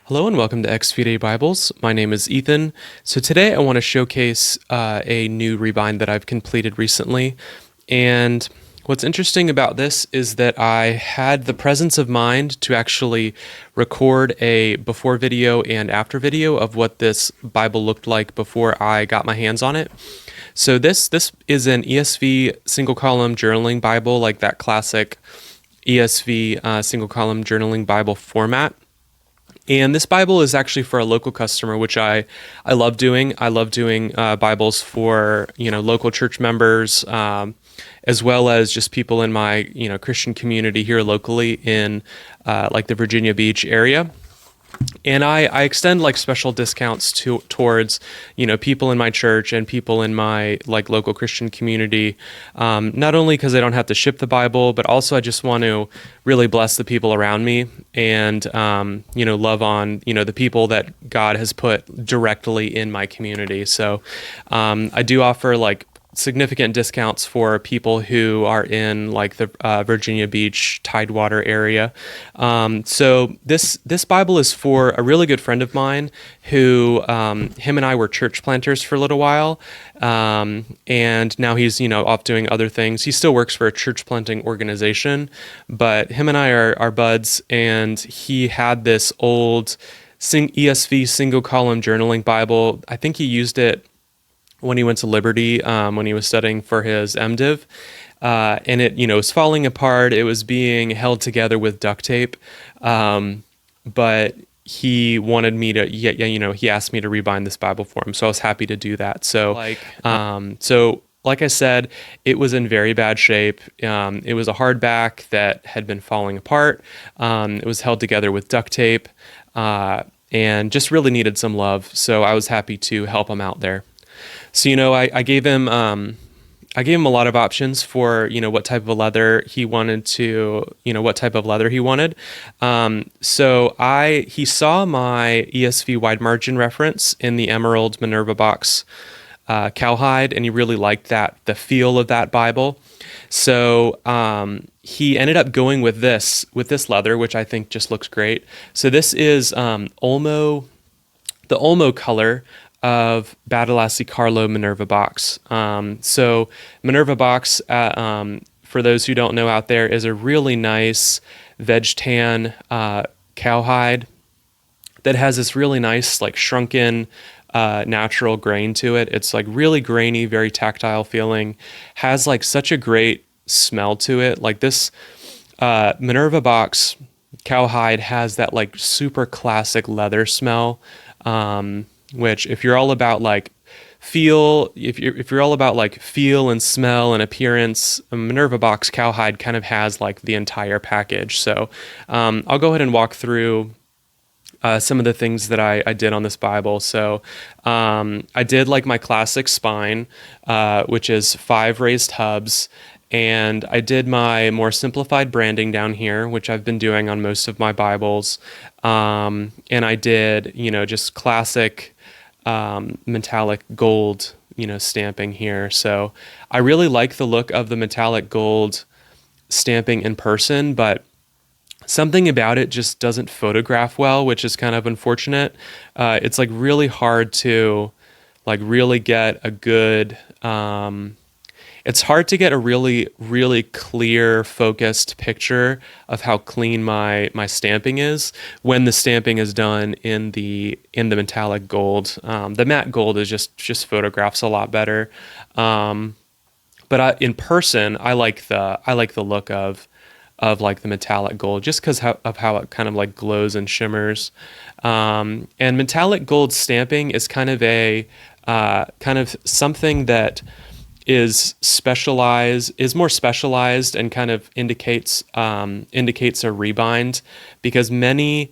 Hello and welcome to XVday Bibles. My name is Ethan. So today I want to showcase a new rebind that I've completed recently. And what's interesting about this is that I had the presence of mind to actually record a before video and after video of what this Bible looked like before I got my hands on it. So this is an ESV single column journaling Bible, like that classic ESV single column journaling Bible format. And this Bible is actually for a local customer, which I love doing. I love doing Bibles for local church members, as well as just people in my Christian community here locally in like the Virginia Beach area. And I extend like special discounts towards people in my church and people in my like local Christian community, not only because I don't have to ship the Bible, but also I just want to really bless the people around me and love on the people that God has put directly in my community. So I do offer like significant discounts for people who are in like the Virginia Beach Tidewater area. So this Bible is for a really good friend of mine who him and I were church planters for a little while, and now he's off doing other things. He still works for a church planting organization, but him and I are buds, and he had this old ESV single column journaling Bible. I think he used it when he went to Liberty, when he was studying for his MDiv, and it, was falling apart. It was being held together with duct tape, but he wanted me to, he asked me to rebind this Bible for him, so I was happy to do that. So, like I said, it was in very bad shape. It was a hardback that had been falling apart. It was held together with duct tape, and just really needed some love. So I was happy to help him out there. So, I gave him a lot of options for, what type of leather he wanted to, what type of leather he wanted. So he saw my ESV wide margin reference in the Emerald Minerva box cowhide, and he really liked the feel of that Bible. So he ended up going with this leather, which I think just looks great. So this is the Olmo color of Badalassi Carlo Minerva box. So Minerva box, for those who don't know out there, is a really nice veg tan cowhide that has this really nice like shrunken natural grain to it. It's like really grainy, very tactile feeling, has like such a great smell to it. Like this Minerva box cowhide has that like super classic leather smell, which if you're all about like feel, if you're all about like feel and smell and appearance, a Minerva box cowhide kind of has like the entire package. So I'll go ahead and walk through some of the things that I did on this Bible. So I did like my classic spine, which is 5 raised hubs. And I did my more simplified branding down here, which I've been doing on most of my Bibles. And I did, just classic metallic gold, stamping here. So I really like the look of the metallic gold stamping in person, but something about it just doesn't photograph well, which is kind of unfortunate. It's like really hard to like really get a good, it's hard to get a really, really clear, focused picture of how clean my stamping is when the stamping is done in the metallic gold. The matte gold is just photographs a lot better. But in person, I like the look of like the metallic gold, just because of how it kind of like glows and shimmers. And metallic gold stamping is kind of something that is more specialized and kind of indicates a rebind, because many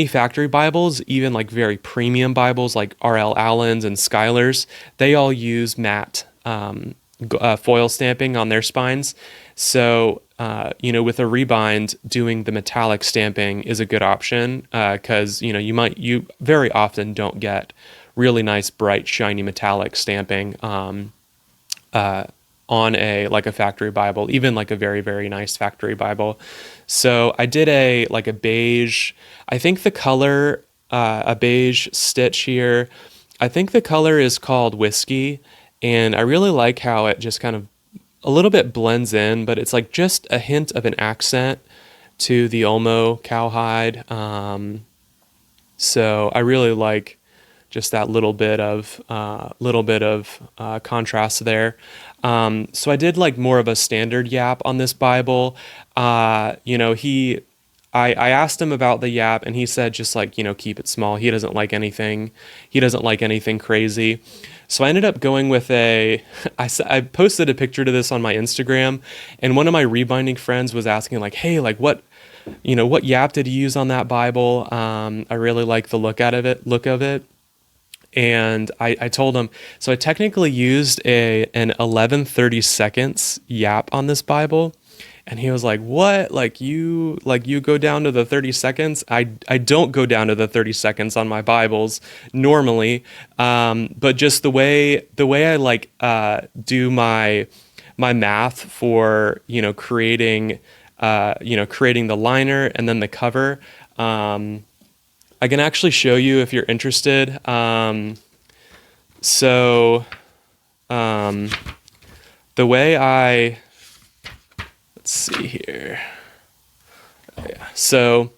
factory Bibles, even like very premium Bibles like R.L. Allen's and Schuyler's, they all use matte foil stamping on their spines. So with a rebind, doing the metallic stamping is a good option, because you very often don't get really nice, bright, shiny metallic stamping on a like a factory Bible, even like a very, very nice factory Bible. So I did a beige, I think the color, a beige stitch here. I think the color is called whiskey, and I really like how it just kind of a little bit blends in, but it's like just a hint of an accent to the Olmo cowhide. So I really like just that little bit of contrast there. So I did like more of a standard yapp on this Bible. You know, I asked him about the yapp, and he said just like, you know, keep it small. He doesn't like anything. He doesn't like anything crazy. So I ended up going with I posted a picture to this on my Instagram, and one of my rebinding friends was asking like, hey, like what yapp did you use on that Bible? I really like the look of it. And I told him, so I technically used an 11/32 yapp on this Bible. And he was like, what? Like you go down to the 30 seconds? I don't go down to the 30 seconds on my Bibles normally. But just the way I like do my math for, creating the liner and then the cover. I can actually show you if you're interested. So the way let's see here. Oh, yeah. So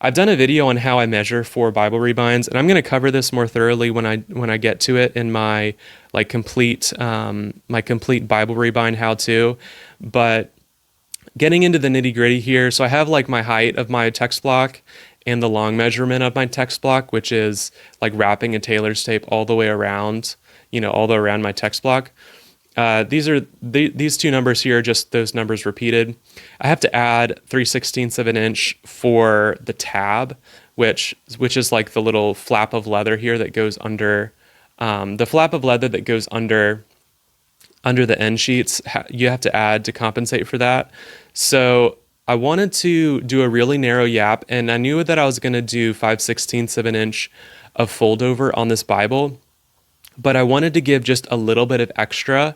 I've done a video on how I measure for Bible rebinds, and I'm going to cover this more thoroughly when I get to it in my complete Bible rebind how to. But getting into the nitty gritty here, so I have like my height of my text block and the long measurement of my text block, which is like wrapping a tailor's tape all the way around, all the way around my text block. These two numbers here are just those numbers repeated. I have to add 3/16 of an inch for the tab, which is like the little flap of leather here that goes under, the flap of leather that goes under the end sheets. You have to add to compensate for that. So I wanted to do a really narrow yapp, and I knew that I was going to do 5/16 of an inch of fold over on this Bible. But I wanted to give just a little bit of extra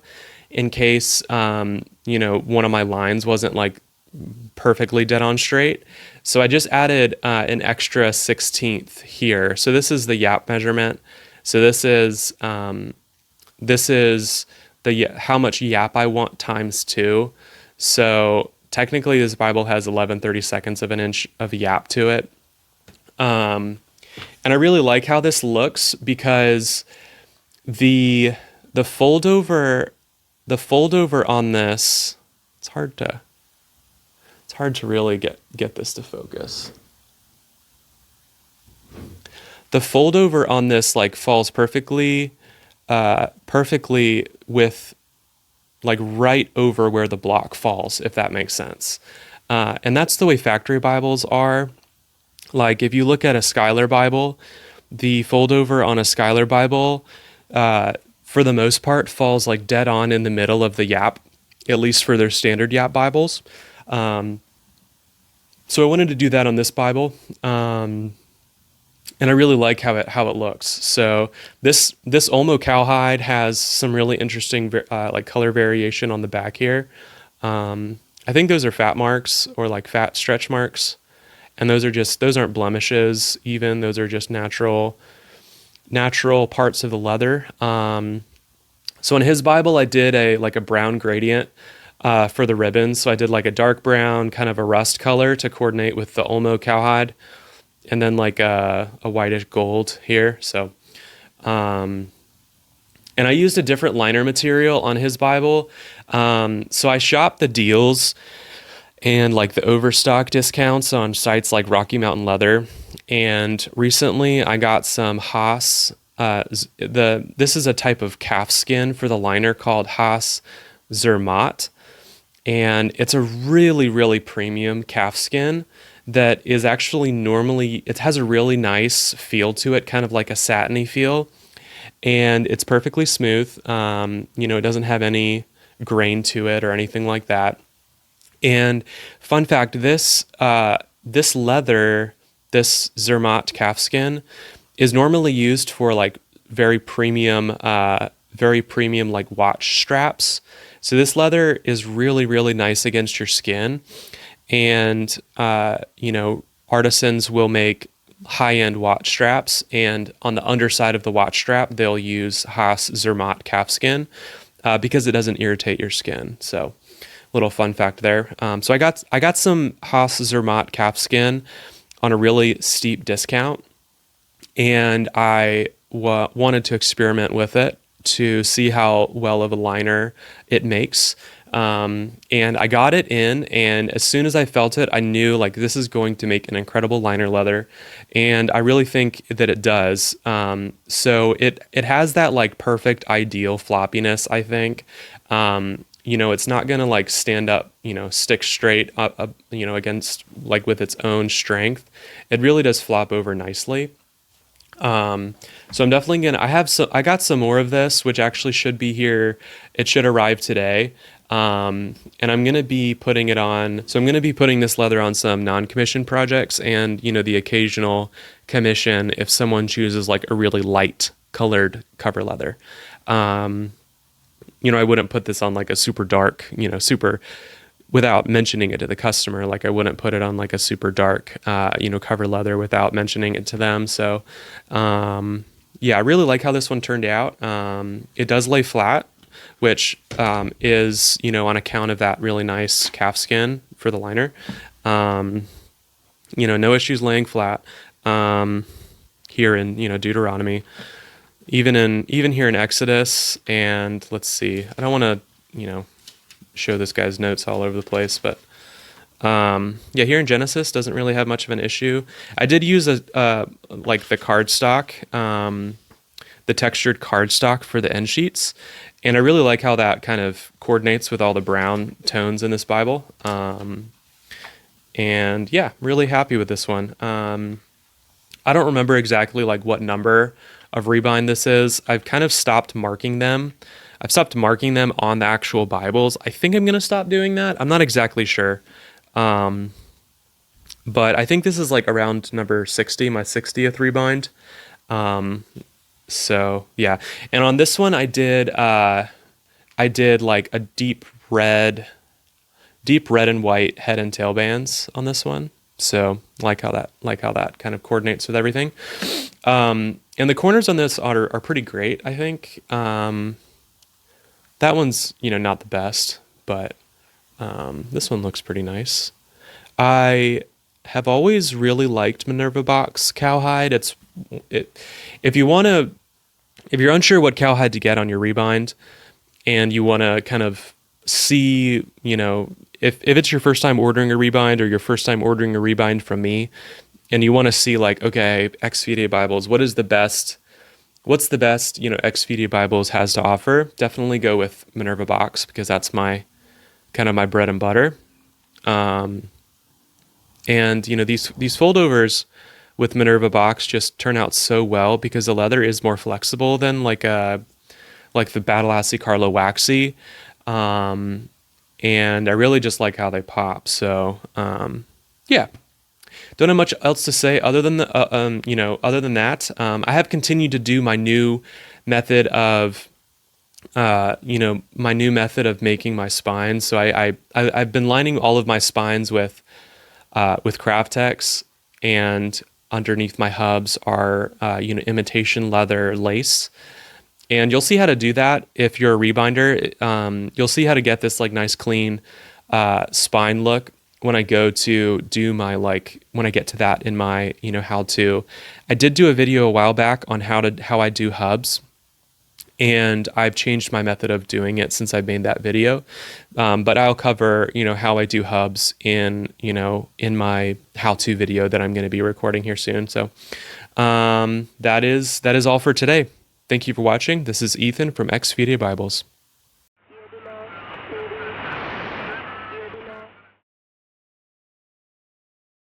in case, one of my lines wasn't like perfectly dead on straight. So I just added an extra 16th here. So this is the yapp measurement. So this is how much yapp I want times 2. So technically this Bible has 11/32 of an inch of yapp to it. And I really like how this looks because the fold over on this, it's hard to really get this to focus. The fold over on this like falls perfectly with like right over where the block falls, if that makes sense. And that's the way factory Bibles are. Like if you look at a Schuyler Bible, the fold over on a Schuyler Bible, for the most part, falls like dead on in the middle of the yapp, at least for their standard yapp Bibles. So I wanted to do that on this Bible, and I really like how it looks. So this Olmo cowhide has some really interesting like color variation on the back here. I think those are fat marks or like fat stretch marks, and those aren't blemishes. Even those are just natural parts of the leather. So in his Bible, I did a brown gradient for the ribbons. So I did like a dark brown, kind of a rust color to coordinate with the Olmo cowhide, and then like a whitish gold here. So, and I used a different liner material on his Bible. So I shopped the deals and like the overstock discounts on sites like Rocky Mountain Leather. And recently I got some Haas. This is a type of calf skin for the liner called Haas Zermatt. And it's a really, really premium calf skin that is actually it has a really nice feel to it, kind of like a satiny feel. And it's perfectly smooth. It doesn't have any grain to it or anything like that. And fun fact, this leather, this Zermatt calfskin, is normally used for like very premium like watch straps. So this leather is really, really nice against your skin. And, artisans will make high-end watch straps, and on the underside of the watch strap, they'll use Haas Zermatt calfskin because it doesn't irritate your skin. So, little fun fact there. So I got some Haas Zermatt calfskin on a really steep discount, and I wanted to experiment with it to see how well of a liner it makes. And I got it in, and as soon as I felt it, I knew like this is going to make an incredible liner leather, and I really think that it does. So it has that like perfect ideal floppiness, I think. It's not gonna like stand up, stick straight up, against like with its own strength. It really does flop over nicely. So I'm definitely gonna. I got some more of this, which actually should be here. It should arrive today. And I'm gonna be putting it on. So I'm gonna be putting this leather on some non-commission projects, and the occasional commission if someone chooses like a really light colored cover leather. I wouldn't put this on like a super dark, super without mentioning it to the customer. Like I wouldn't put it on like a super dark, cover leather without mentioning it to them. So, I really like how this one turned out. It does lay flat, which is, on account of that really nice calfskin for the liner. No issues laying flat here in, Deuteronomy. Even here in Exodus, and let's see, I don't want to, show this guy's notes all over the place, but here in Genesis doesn't really have much of an issue. I did use like the cardstock, the textured cardstock for the end sheets, and I really like how that kind of coordinates with all the brown tones in this Bible. Really happy with this one. I don't remember exactly like what number of rebind this is. I've kind of stopped marking them. I've stopped marking them on the actual Bibles. I think I'm going to stop doing that. I'm not exactly sure. But I think this is like around number 60, my 60th rebind. And on this one I did like a deep red and white head and tail bands on this one. So like how that kind of coordinates with everything. And the corners on this are pretty great, I think. That one's, not the best, but this one looks pretty nice. I have always really liked Minerva box cowhide. If you're unsure what cowhide to get on your rebind, and you want to kind of see, if it's your first time ordering a rebind, or your first time ordering a rebind from me, and you want to see like, okay, XVDA Bibles, what's the best, XVDA Bibles has to offer, definitely go with Minerva box, because that's my bread and butter. And these foldovers with Minerva box just turn out so well because the leather is more flexible than like the Badalassi Carlo waxy. And I really just like how they pop. So, don't have much else to say other than that. I have continued to do my new method of, making my spines. So I've been lining all of my spines with Craftex, and underneath my hubs are, imitation leather lace. And you'll see how to do that if you're a rebinder. You'll see how to get this like nice clean spine look when I go to do my when I get to that in my how to. I did do a video a while back on how I do hubs, and I've changed my method of doing it since I made that video. But I'll cover how I do hubs in my how-to video that I'm going to be recording here soon. So that is all for today. Thank you for watching. This is Ethan from XVDA Bibles.